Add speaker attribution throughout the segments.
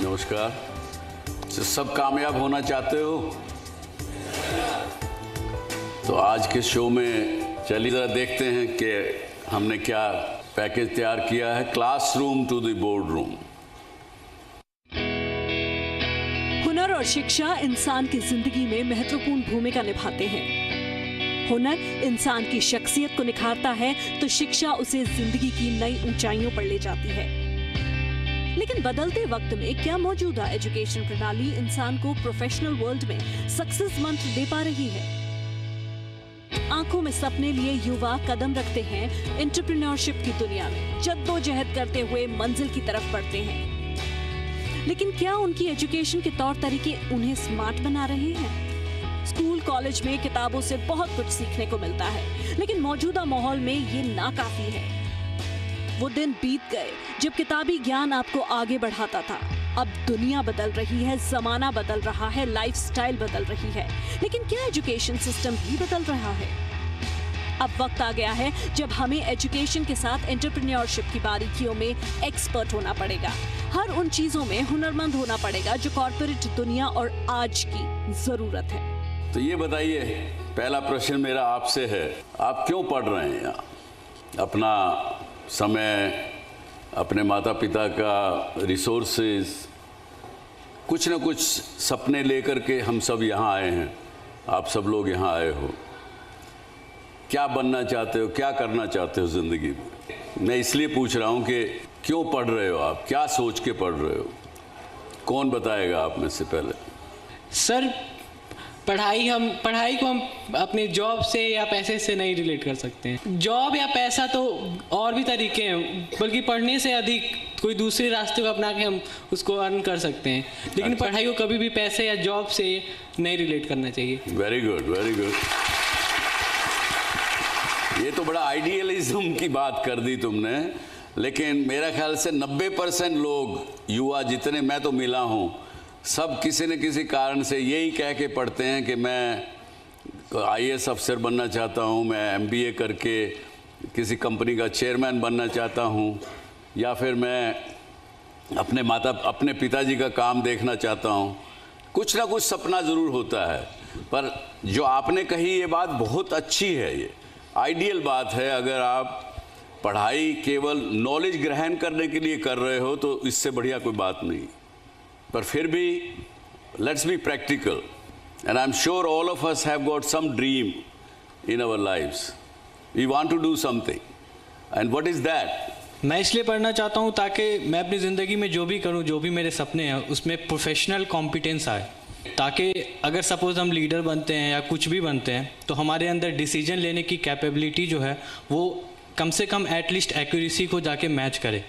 Speaker 1: नमस्कार। सब कामयाब होना चाहते हो तो आज के शो में चलिए जरा देखते हैं कि हमने क्या पैकेज तैयार किया है। Classroom to the board room.
Speaker 2: हुनर और शिक्षा इंसान की जिंदगी में महत्वपूर्ण भूमिका निभाते हैं। हुनर इंसान की शख्सियत को निखारता है तो शिक्षा उसे जिंदगी की नई ऊंचाइयों पर ले जाती है। लेकिन बदलते वक्त में क्या मौजूदा एजुकेशन प्रणाली इंसान को प्रोफेशनल वर्ल्ड में सक्सेस मंत्र दे पा रही है? आंखों में सपने लिए युवा कदम रखते हैं एंटरप्रेन्योरशिप की दुनिया में, जद्दोजहद करते हुए मंजिल की तरफ बढ़ते हैं। लेकिन क्या उनकी एजुकेशन के तौर तरीके उन्हें स्मार्ट बना रहे हैं? स्कूल कॉलेज में किताबों से बहुत कुछ सीखने को मिलता है, लेकिन मौजूदा माहौल में ये नाकाफी है। वो दिन बीत गए जब किताबी ज्ञान आपको आगे बढ़ाता था। अब दुनिया बदल रही है, जमाना बदल रहा है, लाइफस्टाइल बदल रही है, लेकिन क्या एजुकेशन सिस्टम भी बदल रहा है? अब वक्त आ गया है जब हमें एजुकेशन के साथ एंटरप्रेन्योरशिप की बारीकियों में एक्सपर्ट होना पड़ेगा। हर उन चीजों में हुनरमंद होना पड़ेगा जो कॉर्पोरेट दुनिया और आज की जरूरत है।
Speaker 1: तो ये बताइए, पहला प्रश्न मेरा आपसे है, आप क्यों पढ़ रहे हैं यहाँ? अपना समय, अपने माता पिता का रिसोर्सेज, कुछ ना कुछ सपने लेकर के हम सब यहाँ आए हैं। आप सब लोग यहाँ आए हो, क्या बनना चाहते हो, क्या करना चाहते हो ज़िंदगी में? मैं इसलिए पूछ रहा हूँ कि क्यों पढ़ रहे हो आप, क्या सोच के पढ़ रहे हो? कौन बताएगा आप में से पहले?
Speaker 3: सर, पढ़ाई को हम अपने जॉब से या पैसे से नहीं रिलेट कर सकते हैं। जॉब या पैसा तो और भी तरीके हैं, बल्कि पढ़ने से अधिक कोई दूसरे रास्ते को अपना के हम उसको अर्न कर सकते हैं, लेकिन पढ़ाई को कभी भी पैसे या जॉब से नहीं रिलेट करना चाहिए।
Speaker 1: Very good, very good. ये तो बड़ा आइडियलिज्म की बात कर दी तुमने, लेकिन मेरा ख्याल से 90% लोग, युवा जितने मैं तो मिला हूँ, सब किसी न किसी कारण से यही कह के पढ़ते हैं कि मैं IAS अफसर बनना चाहता हूँ, मैं MBA करके किसी कंपनी का चेयरमैन बनना चाहता हूँ, या फिर मैं अपने पिताजी का काम देखना चाहता हूँ। कुछ ना कुछ सपना ज़रूर होता है। पर जो आपने कही ये बात बहुत अच्छी है, ये आइडियल बात है। अगर आप पढ़ाई केवल नॉलेज ग्रहण करने के लिए कर रहे हो तो इससे बढ़िया कोई बात नहीं। पर फिर भी let's be practical, and I am sure all of us have got some dream in our lives. We want to do something, and what is that?
Speaker 3: मैं इसलिए पढ़ना चाहता हूँ ताकि मैं अपनी ज़िंदगी में जो भी करूँ, जो भी मेरे सपने हैं, उसमें प्रोफेशनल कॉम्पिटेंस आए, ताकि अगर सपोज़ हम लीडर बनते हैं या कुछ भी बनते हैं तो हमारे अंदर डिसीजन लेने की कैपेबिलिटी जो है वो कम से कम एटलीस्ट एक्यूरेसी को जाके मैच करे।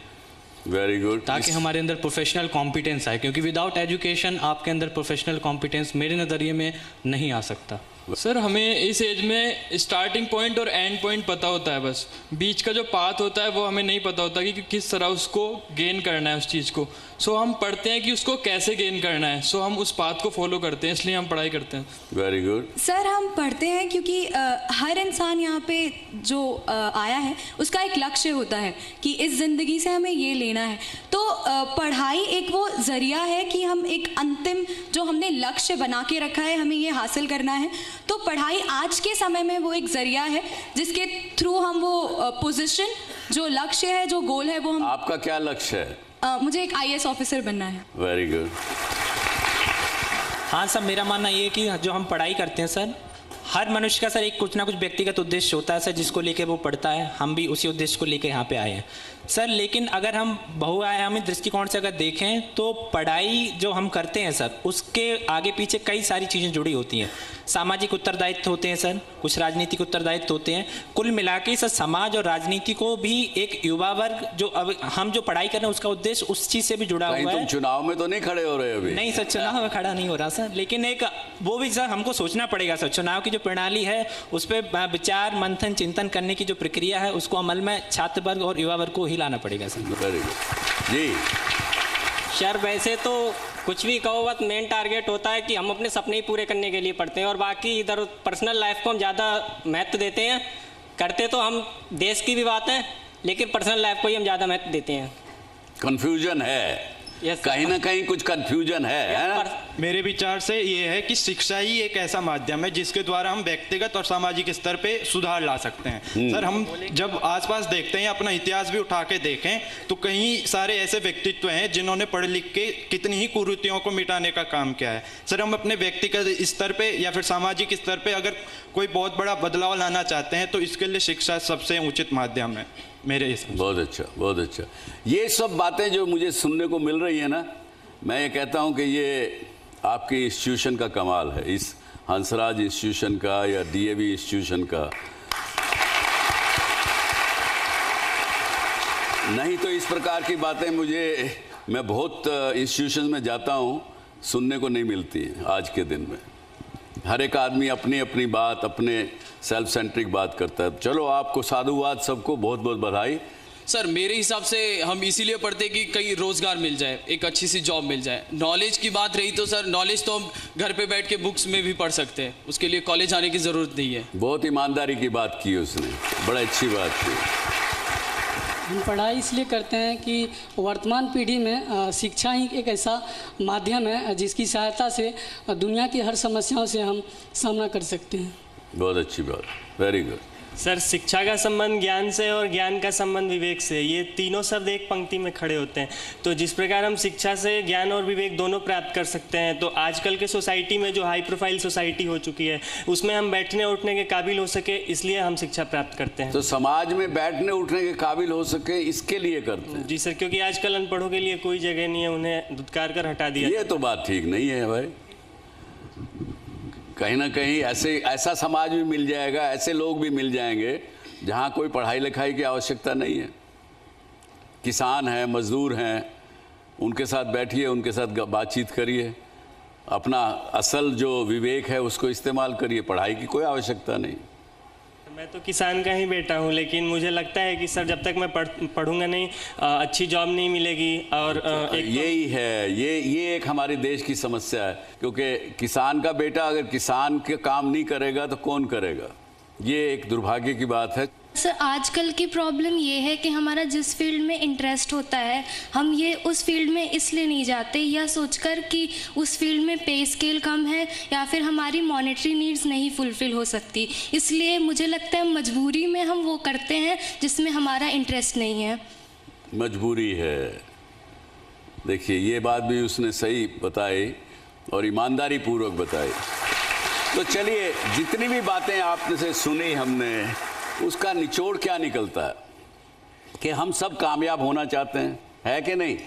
Speaker 1: Very good.
Speaker 3: ताकि हमारे अंदर प्रोफेशनल कॉम्पिटेंस आए, क्योंकि विदाउट एजुकेशन आपके अंदर प्रोफेशनल कॉम्पिटेंस मेरे नज़रिए में नहीं आ सकता।
Speaker 4: सर, हमें इस एज में स्टार्टिंग पॉइंट और एंड पॉइंट पता होता है, बस बीच का जो पाथ होता है वो हमें नहीं पता होता कि किस तरह उसको गेन करना है उस चीज़ को। सो हम पढ़ते हैं कि उसको कैसे गेन करना है, सो हम उस पाथ को फॉलो करते हैं, इसलिए हम पढ़ाई करते हैं।
Speaker 1: Very good.
Speaker 5: सर, हम पढ़ते हैं क्योंकि हर इंसान यहाँ पे जो आया है उसका एक लक्ष्य होता है कि इस ज़िंदगी से हमें ये लेना है। तो पढ़ाई एक वो ज़रिया है कि हम एक अंतिम जो हमने लक्ष्य बना के रखा है, हमें ये हासिल करना है। तो पढ़ाई आज के समय में वो एक ज़रिया है जिसके थ्रू हम वो पोजीशन, जो लक्ष्य है, जो गोल है, वो हम।
Speaker 1: आपका क्या लक्ष्य है?
Speaker 5: मुझे एक IAS ऑफिसर बनना है।
Speaker 1: Very good.
Speaker 6: हाँ सर, मेरा मानना ये है कि जो हम पढ़ाई करते हैं सर, हर मनुष्य का सर एक कुछ ना कुछ व्यक्तिगत उद्देश्य होता है सर, जिसको लेके वो पढ़ता है। हम भी उसी उद्देश्य को लेके यहाँ पे आए हैं सर। लेकिन अगर हम बहुआयामी दृष्टिकोण से अगर देखें तो पढ़ाई जो हम करते हैं सर, उसके आगे पीछे कई सारी चीज़ें जुड़ी होती हैं। सामाजिक उत्तरदायित्व होते हैं सर, कुछ राजनीतिक उत्तरदायित्व होते हैं। कुल मिला के सर समाज और राजनीति को भी एक युवा वर्ग जो अब हम जो पढ़ाई कर रहे हैं उसका उद्देश्य उस चीज़ से भी जुड़ा हुआ है।
Speaker 1: तुम चुनाव में तो नहीं खड़े हो रहे अभी?
Speaker 6: नहीं सर, चुनाव में खड़ा नहीं हो रहा सर, लेकिन एक वो भी सर हमको सोचना पड़ेगा सर। चुनाव की जो प्रणाली है उस पर विचार मंथन चिंतन करने की जो प्रक्रिया है उसको अमल में छात्र वर्ग और युवा वर्ग को ही लाना पड़ेगा सर।
Speaker 1: वेरी गुड जी।
Speaker 7: सर, वैसे तो कुछ भी कहो, बस मेन टारगेट होता है कि हम अपने सपने ही पूरे करने के लिए पढ़ते हैं, और बाकी इधर पर्सनल लाइफ को हम ज़्यादा महत्व देते हैं। करते तो हम देश की भी बात है, लेकिन पर्सनल लाइफ को ही हम ज़्यादा महत्व देते हैं।
Speaker 1: कंफ्यूजन है
Speaker 7: Yes, sir.
Speaker 1: कहीं ना कहीं कुछ कंफ्यूजन है ना?
Speaker 8: मेरे विचार से ये है कि शिक्षा ही एक ऐसा माध्यम है जिसके द्वारा हम व्यक्तिगत और सामाजिक स्तर पे सुधार ला सकते हैं। सर, हम जब आसपास देखते हैं, अपना इतिहास भी उठा के देखें तो कई सारे ऐसे व्यक्तित्व हैं जिन्होंने पढ़ लिख के कितनी ही कुरीतियों को मिटाने का काम किया है। सर, हम अपने व्यक्तिगत स्तर पे या फिर सामाजिक स्तर पे अगर कोई बहुत बड़ा बदलाव लाना चाहते हैं तो इसके लिए शिक्षा सबसे उचित माध्यम है मेरे हिसाब से।
Speaker 1: बहुत अच्छा, बहुत अच्छा। ये सब बातें जो मुझे सुनने को मिल रही है ना, मैं ये कहता हूँ कि ये आपकी इंस्टीट्यूशन का कमाल है, इस हंसराज इंस्टीट्यूशन का या डीएवी इंस्टीट्यूशन का। नहीं तो इस प्रकार की बातें मैं बहुत इंस्टीट्यूशन में जाता हूँ, सुनने को नहीं मिलती है आज के दिन में। हर एक आदमी अपनी अपनी बात, अपने सेल्फ सेंट्रिक बात करता है। चलो, आपको साधुवाद, सबको बहुत बहुत बधाई।
Speaker 9: सर, मेरे हिसाब से हम इसीलिए पढ़ते हैं कि कहीं रोजगार मिल जाए, एक अच्छी सी जॉब मिल जाए। नॉलेज की बात रही तो सर, नॉलेज तो हम घर पे बैठ के बुक्स में भी पढ़ सकते हैं, उसके लिए कॉलेज आने की ज़रूरत नहीं है।
Speaker 1: बहुत ईमानदारी की बात की उसने, बड़ा अच्छी बात की।
Speaker 10: हम पढ़ाई इसलिए करते हैं कि वर्तमान पीढ़ी में शिक्षा ही एक ऐसा माध्यम है जिसकी सहायता से दुनिया की हर समस्याओं से हम सामना कर सकते हैं।
Speaker 1: बहुत अच्छी बात, वेरी गुड।
Speaker 11: सर, शिक्षा का संबंध ज्ञान से और ज्ञान का संबंध विवेक से, ये तीनों शब्द एक पंक्ति में खड़े होते हैं। तो जिस प्रकार हम शिक्षा से ज्ञान और विवेक दोनों प्राप्त कर सकते हैं, तो आजकल के सोसाइटी में जो हाई प्रोफाइल सोसाइटी हो चुकी है, उसमें हम बैठने उठने के काबिल हो सके, इसलिए हम शिक्षा प्राप्त करते हैं।
Speaker 1: तो समाज में बैठने उठने के काबिल हो सके, इसके लिए करते हैं।
Speaker 11: जी सर, क्योंकि आजकल अनपढ़ों के लिए कोई जगह नहीं है, उन्हें धुतकार कर हटा दिया।
Speaker 1: ये तो बात ठीक नहीं है भाई। कहीं ना कहीं ऐसा समाज भी मिल जाएगा, ऐसे लोग भी मिल जाएंगे जहाँ कोई पढ़ाई लिखाई की आवश्यकता नहीं है। किसान हैं, मजदूर हैं, उनके साथ बैठिए, उनके साथ बातचीत करिए, अपना असल जो विवेक है उसको इस्तेमाल करिए, पढ़ाई की कोई आवश्यकता नहीं।
Speaker 11: मैं तो किसान का ही बेटा हूँ, लेकिन मुझे लगता है कि सर जब तक मैं पढ़ूंगा नहीं, अच्छी जॉब नहीं मिलेगी। और
Speaker 1: यही है, ये एक हमारे देश की समस्या है, क्योंकि किसान का बेटा अगर किसान के काम नहीं करेगा तो कौन करेगा? ये एक दुर्भाग्य की बात है।
Speaker 12: सर, आजकल की प्रॉब्लम ये है कि हमारा जिस फील्ड में इंटरेस्ट होता है, हम ये उस फील्ड में इसलिए नहीं जाते या सोचकर कि उस फील्ड में पे स्केल कम है या फिर हमारी मॉनेटरी नीड्स नहीं फुलफिल हो सकती, इसलिए मुझे लगता है मजबूरी में हम वो करते हैं जिसमें हमारा इंटरेस्ट नहीं है।
Speaker 1: मजबूरी है। देखिए, ये बात भी उसने सही बताई और ईमानदारी पूर्वक बताई। तो चलिए, जितनी भी बातें आपने से सुनी हमने, उसका निचोड़ क्या निकलता है कि हम सब कामयाब होना चाहते हैं, है कि नहीं?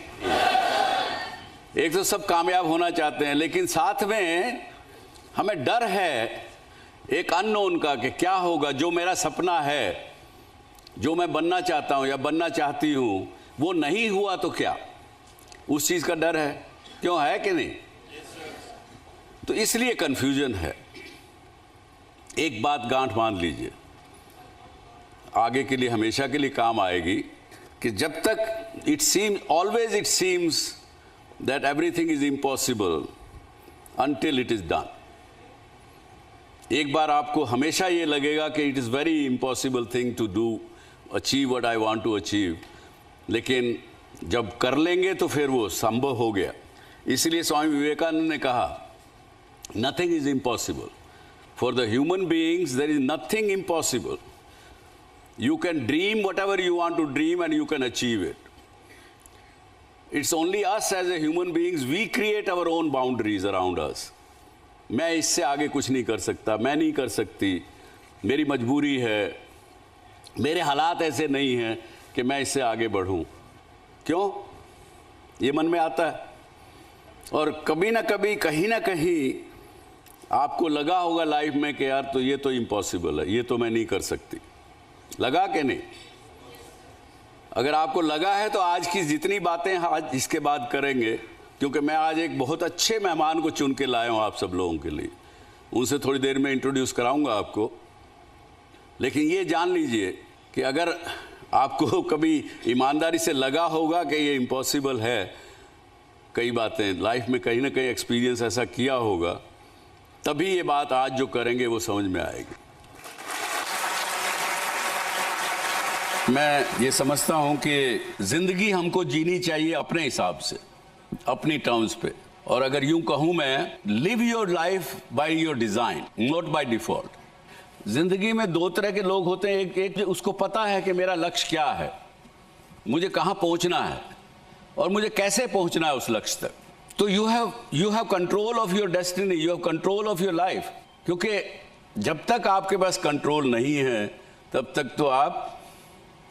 Speaker 1: एक तो सब कामयाब होना चाहते हैं, लेकिन साथ में हमें डर है एक अननोन का कि क्या होगा, जो मेरा सपना है, जो मैं बनना चाहता हूं या बनना चाहती हूं, वो नहीं हुआ तो क्या? उस चीज का डर है। क्यों, है कि नहीं? तो इसलिए कंफ्यूजन है। एक बात गांठ बांध लीजिए, आगे के लिए, हमेशा के लिए काम आएगी, कि जब तक always it seems that everything is impossible until it is done. एक बार आपको हमेशा ये लगेगा कि it is very impossible thing to do, achieve what I want to achieve, लेकिन जब कर लेंगे तो फिर वो संभव हो गया। इसलिए स्वामी विवेकानंद ने कहा, nothing is impossible for the human beings, there is nothing impossible. You can dream whatever you want to dream and you can achieve it. It's only us as a human beings, we create our own boundaries around us. मैं इससे आगे कुछ नहीं कर सकता, मैं नहीं कर सकती, मेरी मजबूरी है, मेरे हालात ऐसे नहीं हैं कि मैं इससे आगे बढ़ूं। क्यों? ये मन में आता है। और कभी ना कभी, कहीं ना कहीं आपको लगा होगा लाइफ में कि यार तो ये तो इम्पॉसिबल है, ये तो मैं नहीं कर सकती। लगा कि नहीं? अगर आपको लगा है तो आज की जितनी बातें आज इसके बाद करेंगे, क्योंकि मैं आज एक बहुत अच्छे मेहमान को चुन के लाया हूं आप सब लोगों के लिए, उनसे थोड़ी देर में इंट्रोड्यूस कराऊंगा आपको। लेकिन ये जान लीजिए कि अगर आपको कभी ईमानदारी से लगा होगा कि ये इम्पॉसिबल है, कई बातें लाइफ में कहीं ना कहीं एक्सपीरियंस ऐसा किया होगा, तभी ये बात आज जो करेंगे वो समझ में आएगी। मैं ये समझता हूं कि जिंदगी हमको जीनी चाहिए अपने हिसाब से। अपनी टर्म्स पे। और अगर यूं कहूं मैं, live your life by your design, not by default. जिंदगी में दो तरह के लोग होते हैं, एक उसको पता है कि मेरा लक्ष्य क्या है, मुझे कहां पहुंचना है और मुझे कैसे पहुंचना है उस लक्ष्य तक। तो you have control of your destiny, you have control of your life. क्योंकि जब तक आपके पास कंट्रोल नहीं है तब तक तो आप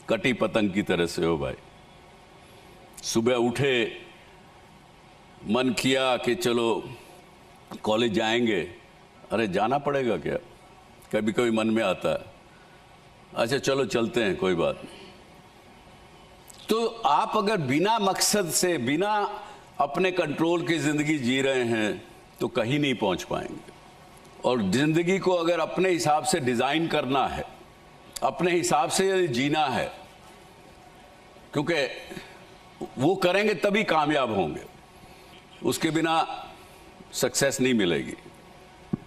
Speaker 1: कटी पतंग की तरह से हो भाई। सुबह उठे, मन किया कि चलो कॉलेज जाएंगे, अरे जाना पड़ेगा क्या, कभी कभी मन में आता है, अच्छा चलो चलते हैं कोई बात नहीं। तो आप अगर बिना मकसद से, बिना अपने कंट्रोल की जिंदगी जी रहे हैं तो कहीं नहीं पहुंच पाएंगे। और जिंदगी को अगर अपने हिसाब से डिजाइन करना है, अपने हिसाब से जीना है, क्योंकि वो करेंगे तभी कामयाब होंगे, उसके बिना सक्सेस नहीं मिलेगी।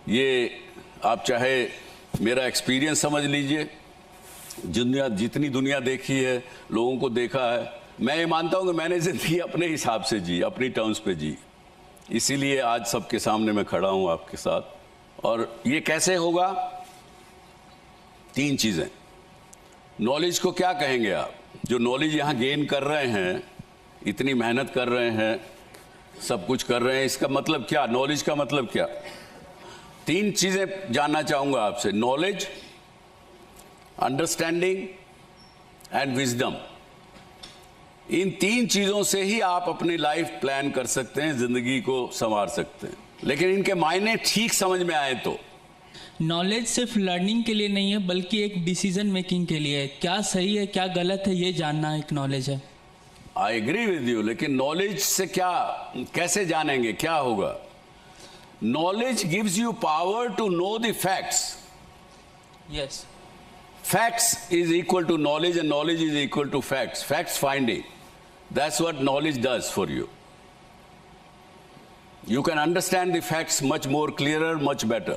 Speaker 1: ये आप चाहे मेरा एक्सपीरियंस समझ लीजिए, जितनी दुनिया देखी है, लोगों को देखा है, मैं ये मानता हूं कि मैंने जिंदगी अपने हिसाब से जी, अपनी टर्म्स पे जी। इसीलिए आज सबके सामने मैं खड़ा हूं आपके साथ। और ये कैसे होगा? 3 चीजें। नॉलेज को क्या कहेंगे आप? जो नॉलेज यहां गेन कर रहे हैं, इतनी मेहनत कर रहे हैं, सब कुछ कर रहे हैं, इसका मतलब क्या? नॉलेज का मतलब क्या? 3 चीजें जानना चाहूंगा आपसे, नॉलेज, अंडरस्टैंडिंग एंड विजडम। इन 3 चीजों से ही आप अपनी लाइफ प्लान कर सकते हैं, जिंदगी को संवार सकते हैं। लेकिन इनके मायने ठीक समझ में आए तो।
Speaker 13: नॉलेज सिर्फ लर्निंग के लिए नहीं है, बल्कि एक डिसीजन मेकिंग के लिए है। क्या सही है क्या गलत है ये जानना एक नॉलेज है।
Speaker 1: आई एग्री विद यू, लेकिन नॉलेज से क्या, कैसे जानेंगे, क्या होगा? Knowledge gives you power to know the facts.
Speaker 13: Yes,
Speaker 1: facts is equal to knowledge and knowledge is equal to facts. Facts finding, that's what knowledge does for you. You can understand the facts much more clearer, much better.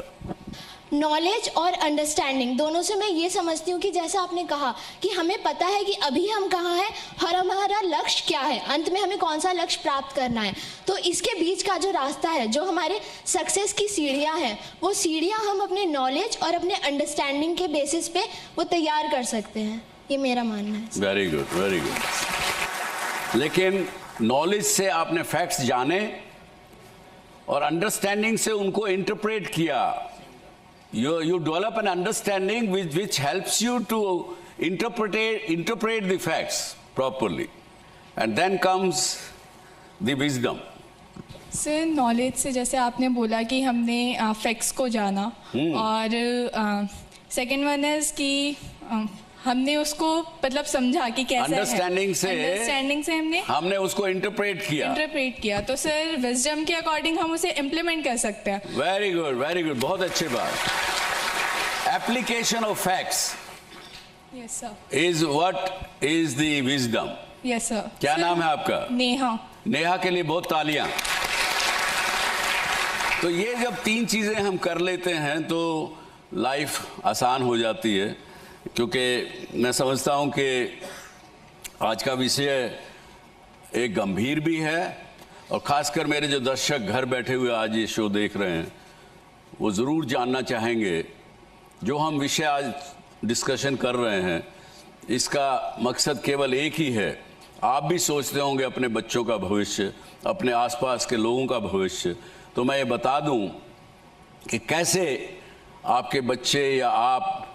Speaker 14: Knowledge और understanding दोनों से मैं ये समझती हूँ कि जैसा आपने कहा कि हमें पता है कि अभी हम कहाँ हैं और हमारा लक्ष्य क्या है, अंत में हमें कौन सा लक्ष्य प्राप्त करना है। तो इसके बीच का जो रास्ता है, जो हमारे सक्सेस की सीढ़ियाँ हैं, वो सीढ़ियाँ हम अपने नॉलेज और अपने अंडरस्टैंडिंग के बेसिस पे वो तैयार कर सकते हैं। ये मेरा मानना है।
Speaker 1: Very good, very good. लेकिन नॉलेज से आपने फैक्ट्स जाने और अंडरस्टैंडिंग से उनको इंटरप्रेट किया। You develop an understanding which helps you to interpret the facts properly, and then comes the wisdom.
Speaker 15: Sir, knowledge से जैसे आपने बोला कि हमने फैक्ट्स को जाना, और सेकंड वन इज कि हमने उसको मतलब समझा कि कैसे
Speaker 1: अंडरस्टैंडिंग से हमने उसको इंटरप्रेट किया।
Speaker 15: तो सर, विजडम के अकॉर्डिंग हम उसे इम्प्लीमेंट कर सकते हैं।
Speaker 1: वेरी गुड, वेरी गुड, बहुत अच्छी बात। Application of facts
Speaker 15: yes sir
Speaker 1: is what is the wisdom.
Speaker 15: Yes sir.
Speaker 1: क्या नाम है आपका?
Speaker 15: नेहा।
Speaker 1: नेहा के लिए बहुत तालियां। तो ये जब 3 चीजें हम कर लेते हैं तो लाइफ आसान हो जाती है। क्योंकि मैं समझता हूं कि आज का विषय एक गंभीर भी है, और ख़ासकर मेरे जो दर्शक घर बैठे हुए आज ये शो देख रहे हैं, वो ज़रूर जानना चाहेंगे जो हम विषय आज डिस्कशन कर रहे हैं, इसका मकसद केवल एक ही है। आप भी सोचते होंगे अपने बच्चों का भविष्य, अपने आसपास के लोगों का भविष्य। तो मैं ये बता दूं कि कैसे आपके बच्चे या आप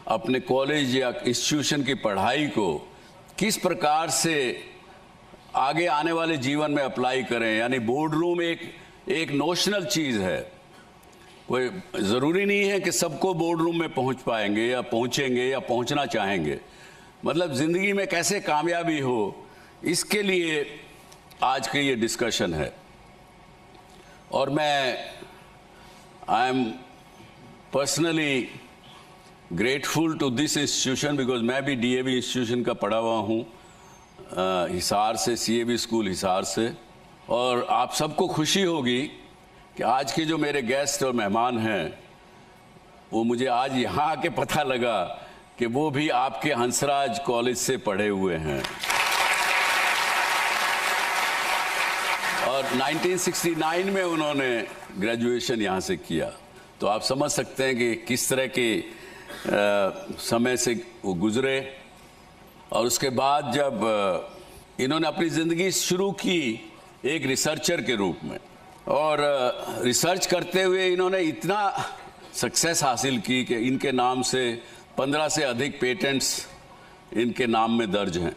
Speaker 1: अपने कॉलेज या इंस्टीट्यूशन की पढ़ाई को किस प्रकार से आगे आने वाले जीवन में अप्लाई करें। यानी बोर्ड रूम एक नोशनल चीज़ है, कोई ज़रूरी नहीं है कि सबको बोर्ड रूम में पहुंच पाएंगे या पहुंचेंगे या पहुंचना चाहेंगे। मतलब ज़िंदगी में कैसे कामयाबी हो, इसके लिए आज की ये डिस्कशन है। और मैं I am personally grateful to this institution, because मैं भी DAV इंस्टीट्यूशन का पढ़ा हुआ हूँ, हिसार से, CAV स्कूल हिसार से। और आप सबको खुशी होगी कि आज के जो मेरे गेस्ट और मेहमान हैं, वो मुझे आज यहाँ आके पता लगा कि वो भी आपके हंसराज कॉलेज से पढ़े हुए हैं। और 1969 में उन्होंने ग्रेजुएशन यहाँ से किया। तो आप समझ सकते हैं कि किस तरह के समय से वो गुजरे। और उसके बाद जब इन्होंने अपनी ज़िंदगी शुरू की एक रिसर्चर के रूप में, और रिसर्च करते हुए इन्होंने इतना सक्सेस हासिल की कि इनके नाम से 15 से अधिक पेटेंट्स इनके नाम में दर्ज हैं।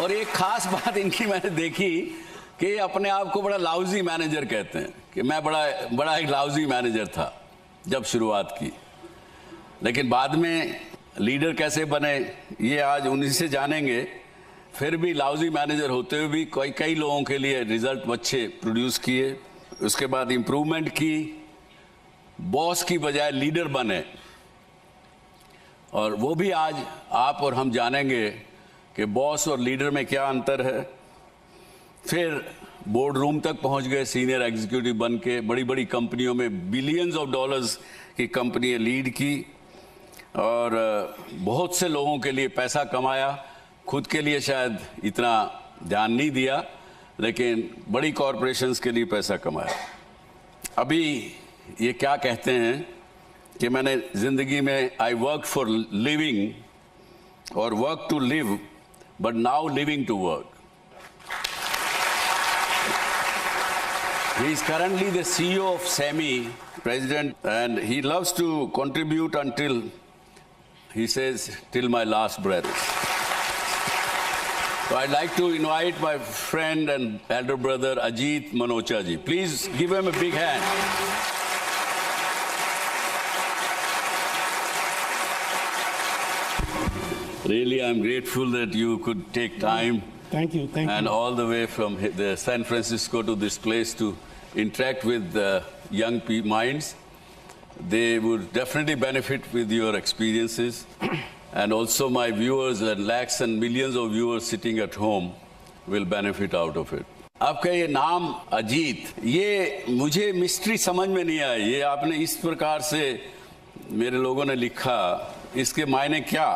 Speaker 1: और एक खास बात इनकी मैंने देखी कि ये अपने आप को बड़ा लाउजी मैनेजर कहते हैं कि मैं बड़ा एक लाउजी मैनेजर था जब शुरुआत की, लेकिन बाद में लीडर कैसे बने ये आज उन्हीं से जानेंगे। फिर भी लाउजी मैनेजर होते हुए भी कई लोगों के लिए रिजल्ट अच्छे प्रोड्यूस किए। उसके बाद इम्प्रूवमेंट की, बॉस की बजाय लीडर बने, और वो भी आज आप और हम जानेंगे कि बॉस और लीडर में क्या अंतर है। फिर बोर्ड रूम तक पहुंच गए, सीनियर एग्जीक्यूटिव बन के बड़ी बड़ी कंपनियों में बिलियंस ऑफ डॉलर्स की कंपनियां लीड की, और बहुत से लोगों के लिए पैसा कमाया। खुद के लिए शायद इतना ध्यान नहीं दिया, लेकिन बड़ी कॉरपोरेशंस के लिए पैसा कमाया। अभी ये क्या कहते हैं कि मैंने ज़िंदगी में आई वर्क फॉर लिविंग और work to live, but now living to work. He is currently the CEO of SEMI, president, and he loves to contribute until, he says, till my last breath. So I'd like to invite my friend and elder brother Ajit Manocha ji. Please give him a big hand. Really, I'm grateful that you could take time.
Speaker 16: Thank you.
Speaker 1: And all the way from the San Francisco to this place to interact with young minds. They would definitely benefit with your experiences. And also my viewers and lakhs and millions of viewers sitting at home will benefit out of it. आपका ये नाम अजीत, ये मुझे mystery समझ में नहीं आई। ये आपने इस प्रकार से मेरे लोगों ने लिखा, इसके मायने क्या?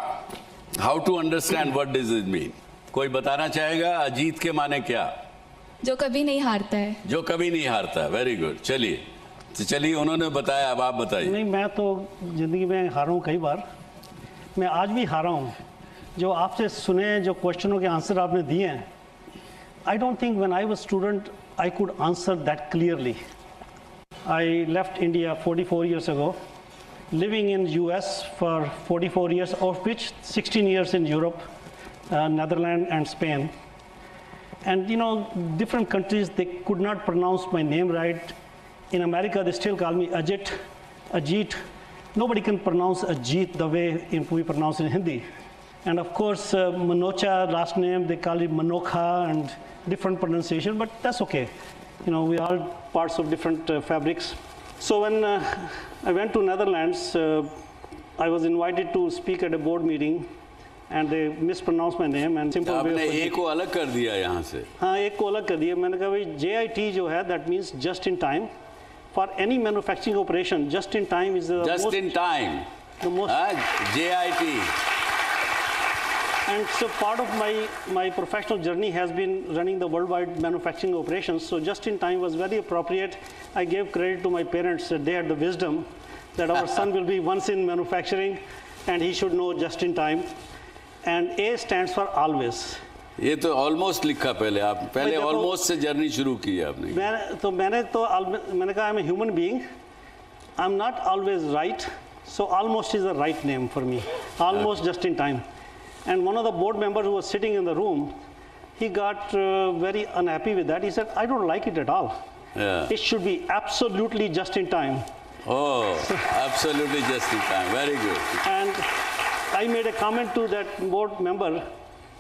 Speaker 1: How to understand what does it mean? कोई बताना चाहेगा अजीत के माने क्या?
Speaker 15: जो कभी नहीं हारता है।
Speaker 1: जो कभी नहीं हारता है। Very good. चलिए तो चलिए, उन्होंने बताया, अब आप बताइए।
Speaker 16: नहीं, मैं तो ज़िंदगी में हारा हूँ कई बार, मैं आज भी हारा हूँ। जो आपसे सुने, जो क्वेश्चनों के आंसर आपने दिए हैं, I don't think when I was student I could answer that clearly. I left India 44 years ago, living in US for 44 years, of which 16 years in Europe, Netherlands and Spain. And you know, different countries, they could not pronounce my name right. In America, they still call me Ajit, Ajit. Nobody can pronounce Ajit the way we pronounce it in Hindi. And of course, Manocha, last name, they call it Manokha, and different pronunciation, but that's okay. You know, we are parts of different fabrics. So when I went to Netherlands, I was invited to speak at a board meeting, and they mispronounced my name. And simple way of
Speaker 1: आपने एक को अलग कर दिया यहाँ से।
Speaker 16: हाँ, एक को अलग कर दिया। मैंने कहा भाई JIT जो है, that means just in time. For any manufacturing operation, just in time is the
Speaker 1: just
Speaker 16: most,
Speaker 1: in time.
Speaker 16: The most
Speaker 1: JIT.
Speaker 16: And so part of my professional journey has been running the worldwide manufacturing operations. So just in time was very appropriate. I gave credit to my parents that they had the wisdom that our son will be once in manufacturing and he should know just in time. And A stands for always.
Speaker 1: ये तो almost लिखा पहले, आप पहले almost से journey शुरू की है आपने।
Speaker 16: मैंने कहा I'm a human being. I'm not always right. So almost is the right name for me. Almost just in time. And one of the board members who was sitting in the room, he got very unhappy with that. He said, I don't like it at all.
Speaker 1: Yeah.
Speaker 16: It should be absolutely just in time.
Speaker 1: Oh, absolutely just in time. Very good.
Speaker 16: And I made a comment to that board member,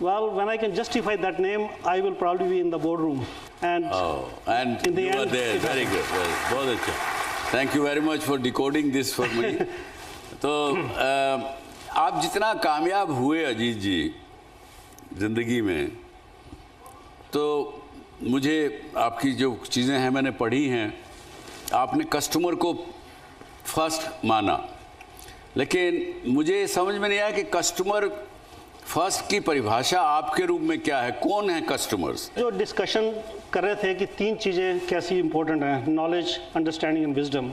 Speaker 16: well, when I can justify that name, I will probably be in the boardroom. And
Speaker 1: in the end, there. Very good. Very good. Thank you very much for decoding this for me. तो आप जितना कामयाब हुए अजीत जी ज़िंदगी में, तो मुझे आपकी जो चीज़ें हैं मैंने पढ़ी हैं, आपने कस्टमर को फर्स्ट माना, लेकिन मुझे समझ में नहीं आया कि कस्टमर फर्स्ट की परिभाषा आपके रूप में क्या है? कौन है कस्टमर्स?
Speaker 16: जो डिस्कशन कर रहे थे कि 3 चीज़ें कैसी इंपॉर्टेंट हैं, knowledge, understanding and wisdom.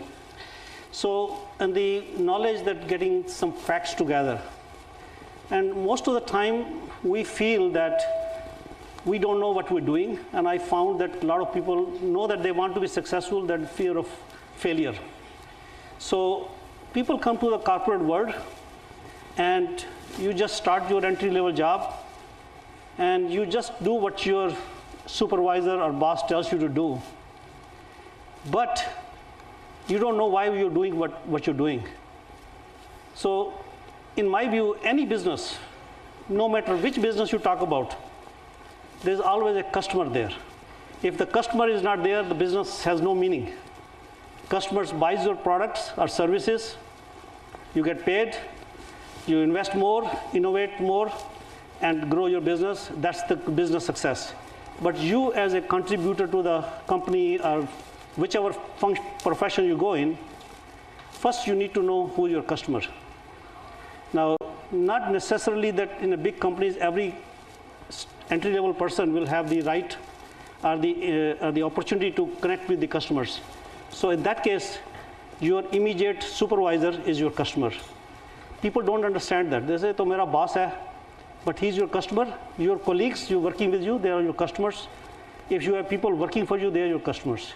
Speaker 16: So, and the knowledge that getting some facts together, and most of the time we feel that we don't know what we're doing, and I found that a lot of people know that they want to be successful, that fear of failure. So people come to the corporate world and you just start your entry level job and you just do what your supervisor or boss tells you to do, but you don't know why you're doing what you're doing. So in my view, any business, no matter which business you talk about, there's always a customer there. If the customer is not there, the business has no meaning. Customers buys your products or services, you get paid, you invest more, innovate more, and grow your business. That's the business success. But you as a contributor to the company or whichever profession you go in, first you need to know who your customer. Now, not necessarily that in a big companies every entry-level person will have the right or the opportunity to connect with the customers. So in that case, your immediate supervisor is your customer. People don't understand that. They say, "To mera boss hai," but he's your customer. Your colleagues, you working with you, they are your customers. If you have people working for you, they are your customers.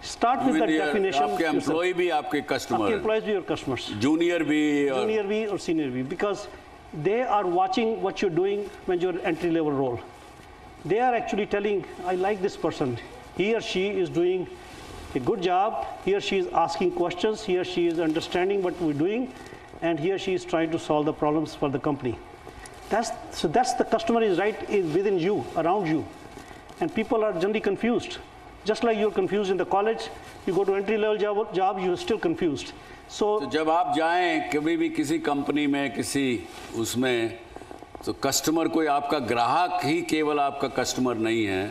Speaker 16: Start with that definition.
Speaker 1: आपके employ भी आपके customer,
Speaker 16: आपके employees भी your customers,
Speaker 1: junior भी
Speaker 16: और senior भी, because they are watching what you're doing when you're entry level role. They are actually telling, "I like this person. He or she is doing a good job. He or she is asking questions. He or she is understanding what we're doing, and he or she is trying to solve the problems for the company." That's the customer is right within you, around you, and people are generally confused. Just like you're confused in the college, you go to entry level job, you're still confused. So
Speaker 1: जब आप जाएं कभी भी किसी company में किसी उसमें, तो कस्टमर कोई आपका ग्राहक ही केवल आपका कस्टमर नहीं है.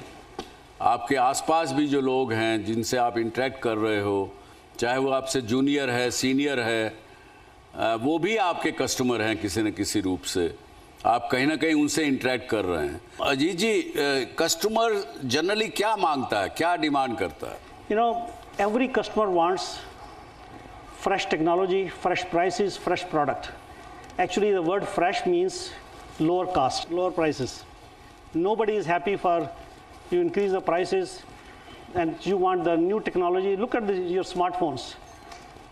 Speaker 1: आपके आसपास भी जो लोग हैं जिनसे आप इंटरेक्ट कर रहे हो, चाहे वो आपसे जूनियर है, सीनियर है, वो भी आपके कस्टमर हैं किसी न किसी रूप से. आप कहीं ना कहीं उनसे इंटरेक्ट कर रहे हैं. अजीत जी, कस्टमर जनरली क्या मांगता है, क्या डिमांड करता है?
Speaker 16: You know, every customer wants fresh technology, fresh prices, fresh product. Actually, the word fresh means lower cost, lower prices. Nobody is happy for you increase the prices and you want the new technology. Look at your smartphones.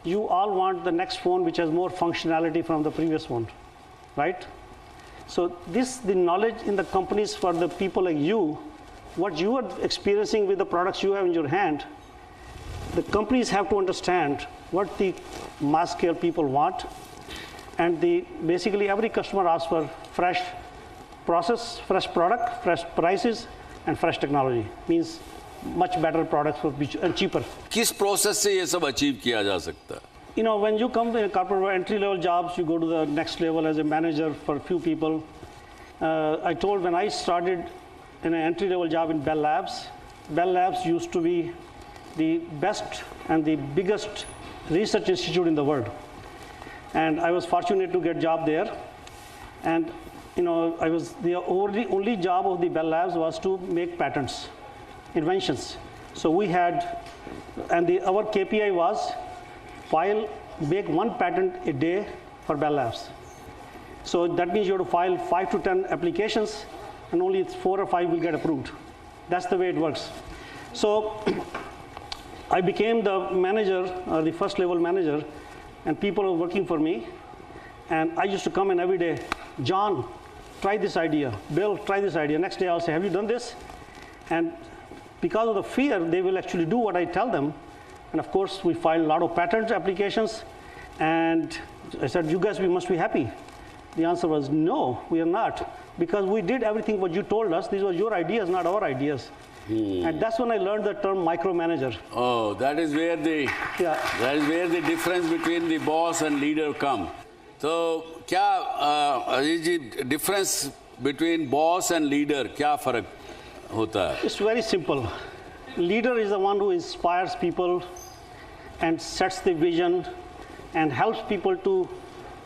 Speaker 16: You all want the next phone which has more functionality from the previous one, right? So the knowledge in the companies for the people like you, what you are experiencing with the products you have in your hand, the companies have to understand what the mass scale people want, and basically every customer asks for fresh process, fresh product, fresh prices, and fresh technology. Means much better products and cheaper.
Speaker 1: किस process से ये सब achieve किया जा सकता है?
Speaker 16: You know, when you come to corporate entry level jobs, you go to the next level as a manager for a few people. I told when I started in an entry level job in Bell Labs used to be the best and the biggest research institute in the world. And I was fortunate to get a job there. And you know, the only job of the Bell Labs was to make patents, inventions. So we had, and our KPI was make 1 patent a day for Bell Labs. So that means you have to file 5 to 10 applications and only 4 or 5 will get approved. That's the way it works. So I became the manager, or the first level manager, and people were working for me. And I used to come in every day, "John, try this idea. Bill, try this idea." Next day I'll say, "Have you done this?" And because of the fear, they will actually do what I tell them. And of course, we filed a lot of patent applications. And I said, "You guys, we must be happy." The answer was, "No, we are not. Because we did everything what you told us. These were your ideas, not our ideas." And that's when I learned the term micromanager.
Speaker 1: Oh, that is where the difference between the boss and leader come. So, क्या अजीत जी, difference between boss and leader, क्या फर्क होता है?
Speaker 16: It's very simple. Leader is the one who inspires people and sets the vision and helps people to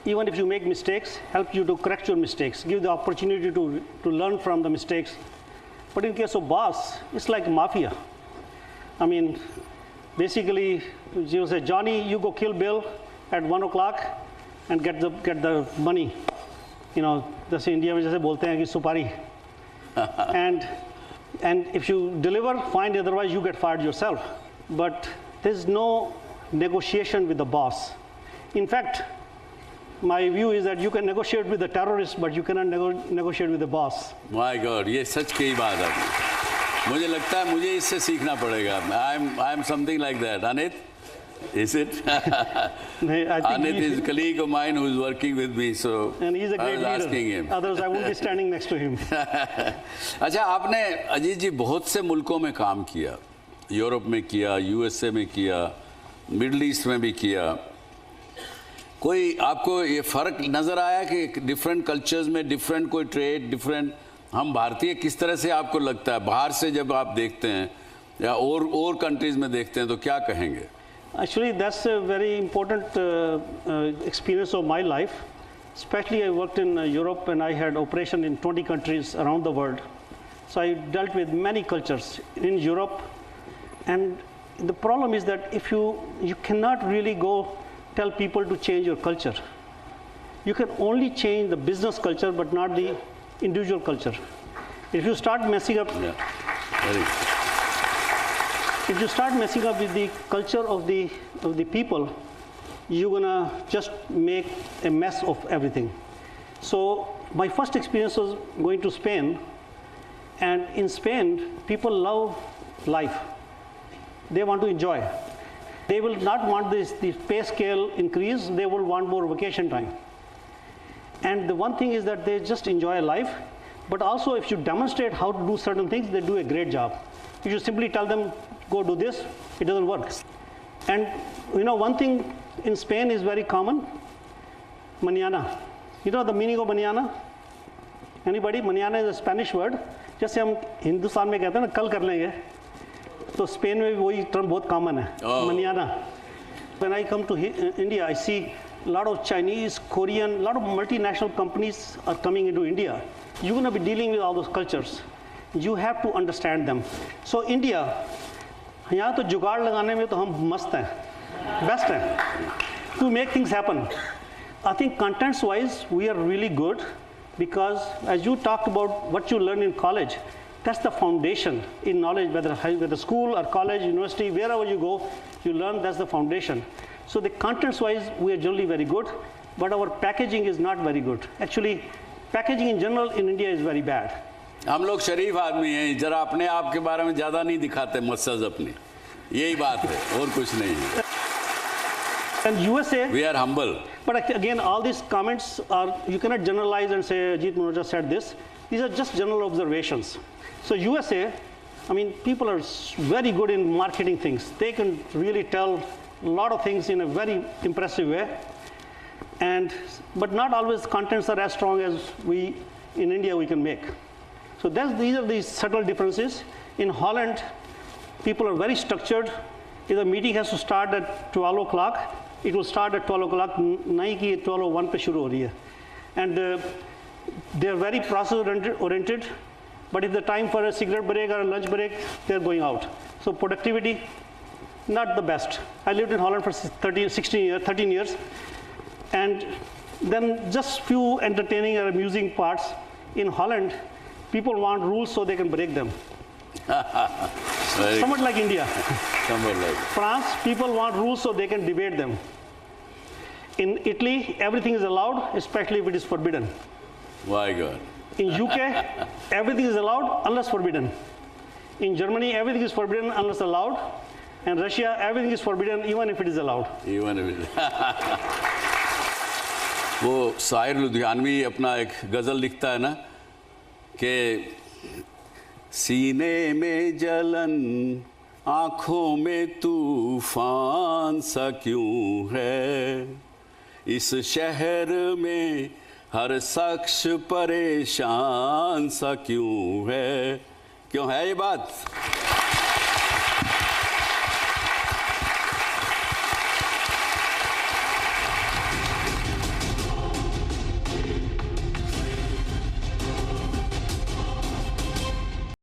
Speaker 16: even if you make mistakes, help you to correct your mistakes, give the opportunity to learn from the mistakes. But in case of boss, it's like mafia. I mean, basically, you say, Johnny, you go kill Bill at 1 o'clock and get the money. You know, जैसे India में जैसे बोलते हैं कि सुपारी. And if you deliver, fine, otherwise you get fired yourself. But there's no negotiation with the boss. In fact, my view is that you can negotiate with the terrorist, but you cannot negotiate with the boss.
Speaker 1: My God, ये सच की बात है. मुझे लगता है मुझे इससे सीखना पड़ेगा. I am something like that. Anit, is it? Anit is a colleague of mine who is working with me, so
Speaker 16: and he's a great
Speaker 1: I was asking
Speaker 16: leader.
Speaker 1: him.
Speaker 16: Otherwise, I won't be standing next to him.
Speaker 1: अच्छा, आपने अजीत जी बहुत से मुल्कों में काम किया. Europe में किया, यूएसए में किया, मिडल ईस्ट में भी किया. कोई आपको ये फ़र्क नज़र आया कि डिफरेंट कल्चर्स में डिफरेंट कोई ट्रेड, डिफरेंट हम भारतीय किस तरह से आपको लगता है बाहर से जब आप देखते हैं या और कंट्रीज़ में देखते हैं तो क्या कहेंगे?
Speaker 16: Actually, that's a very important experience of my life. Especially, I worked in Europe and I had operation in 20 countries around the world. So I dealt with many cultures in Europe. And the problem is that if you cannot really go tell people to change your culture. You can only change the business culture, but not the individual culture. If you start messing up, if you start messing up with the culture of the people, you're gonna just make a mess of everything. So my first experience was going to Spain, and in Spain, people love life. They want to enjoy. They will not want the pay scale increase, they will want more vacation time. And the one thing is that they just enjoy life, but also if you demonstrate how to do certain things, they do a great job. If you simply tell them, go do this, it doesn't work. And you know, one thing in Spain is very common, mañana. You know the meaning of mañana? Anybody? Mañana is a Spanish word. जैसे हम हिंदुस्तान में कहते हैं ना कल कर लेंगे, तो स्पेन में भी वही टर्म बहुत कॉमन है, मनियाना. When I come to India, I see a lot of Chinese, Korean, a lot of multinational companies are coming into India. You're going to be dealing with all those cultures. You have to understand them. So India, यहाँ तो जुगाड़ लगाने में तो हम मस्त हैं, best हैं, to make things happen. I think contents wise, we are really good because as you talked about what you learn in college, that's the foundation in knowledge, whether school or college, university, wherever you go, you learn, that's the foundation. So the contents wise, we are generally very good, but our packaging is not very good. Actually, packaging in general in India is very bad.
Speaker 1: हम लोग शरीफ आदमी हैं, जरा अपने आप के बारे में ज़्यादा नहीं दिखाते मसल्स अपनी, यही बात है और कुछ नहीं है.
Speaker 16: And USA,
Speaker 1: we are humble.
Speaker 16: But again, all these comments are, you cannot generalize and say Ajit Manocha said this. These are just general observations. So USA, I mean, people are very good in marketing things. They can really tell a lot of things in a very impressive way. But not always contents are as strong as we in India we can make. So these are the subtle differences. In Holland, people are very structured. If the meeting has to start at 12 o'clock, it will start at 12 o'clock, नहीं कि 12:01 पे शुरू हो रही है. And they are very process oriented. But if the time for a cigarette break or a lunch break, they're going out. So productivity, not the best. I lived in Holland for 13 years. And then just few entertaining or amusing parts. In Holland, people want rules so they can break them. Somewhat like India.
Speaker 1: Somewhat like.
Speaker 16: France, people want rules so they can debate them. In Italy, everything is allowed, especially if it is forbidden.
Speaker 1: My God.
Speaker 16: In UK, everything is allowed unless forbidden. In Germany, everything is forbidden unless allowed. And Russia, everything is forbidden even if it is allowed.
Speaker 1: Even if it is. वो शायर लुधियानवी अपना एक गज़ल लिखता है ना कि सीने में जलन आँखों में तूफान सा क्यों है, इस शहर में हर शख्स परेशान सा क्यों है. क्यों है ये बात?